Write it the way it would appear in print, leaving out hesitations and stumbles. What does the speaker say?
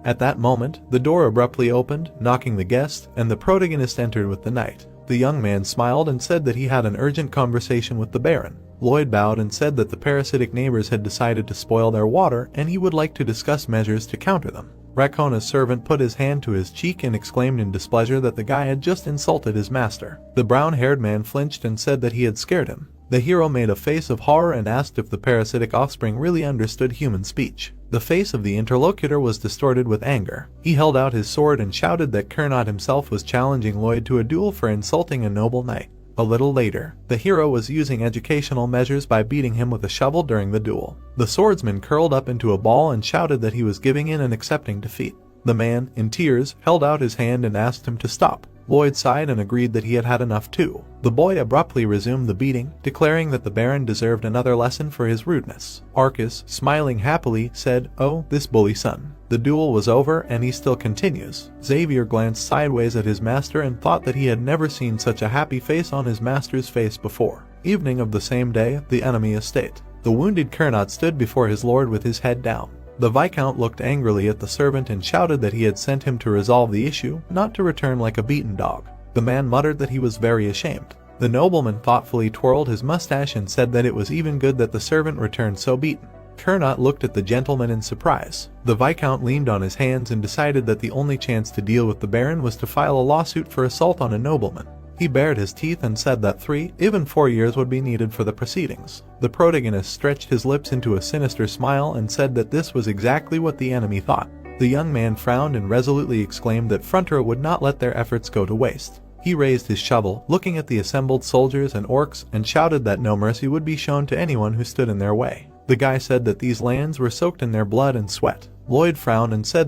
At that moment, the door abruptly opened, knocking the guest, and the protagonist entered with the knight. The young man smiled and said that he had an urgent conversation with the Baron. Lloyd bowed and said that the parasitic neighbors had decided to spoil their water and he would like to discuss measures to counter them. Rakona's servant put his hand to his cheek and exclaimed in displeasure that the guy had just insulted his master. The brown-haired man flinched and said that he had scared him. The hero made a face of horror and asked if the parasitic offspring really understood human speech. The face of the interlocutor was distorted with anger. He held out his sword and shouted that Kernot himself was challenging Lloyd to a duel for insulting a noble knight. A little later, the hero was using educational measures by beating him with a shovel during the duel. The swordsman curled up into a ball and shouted that he was giving in and accepting defeat. The man, in tears, held out his hand and asked him to stop. Lloyd sighed and agreed that he had had enough too. The boy abruptly resumed the beating, declaring that the Baron deserved another lesson for his rudeness. Arcus, smiling happily, said, "Oh, this bully son." The duel was over and he still continues. Xavier glanced sideways at his master and thought that he had never seen such a happy face on his master's face before. Evening of the same day, the enemy estate. The wounded Kernot stood before his lord with his head down. The Viscount looked angrily at the servant and shouted that he had sent him to resolve the issue, not to return like a beaten dog. The man muttered that he was very ashamed. The nobleman thoughtfully twirled his mustache and said that it was even good that the servant returned so beaten. Kernot looked at the gentleman in surprise. The Viscount leaned on his hands and decided that the only chance to deal with the Baron was to file a lawsuit for assault on a nobleman. He bared his teeth and said that 3, even 4 years would be needed for the proceedings. The protagonist stretched his lips into a sinister smile and said that this was exactly what the enemy thought. The young man frowned and resolutely exclaimed that Frontier would not let their efforts go to waste. He raised his shovel, looking at the assembled soldiers and orcs, and shouted that no mercy would be shown to anyone who stood in their way. The guy said that these lands were soaked in their blood and sweat. Lloyd frowned and said that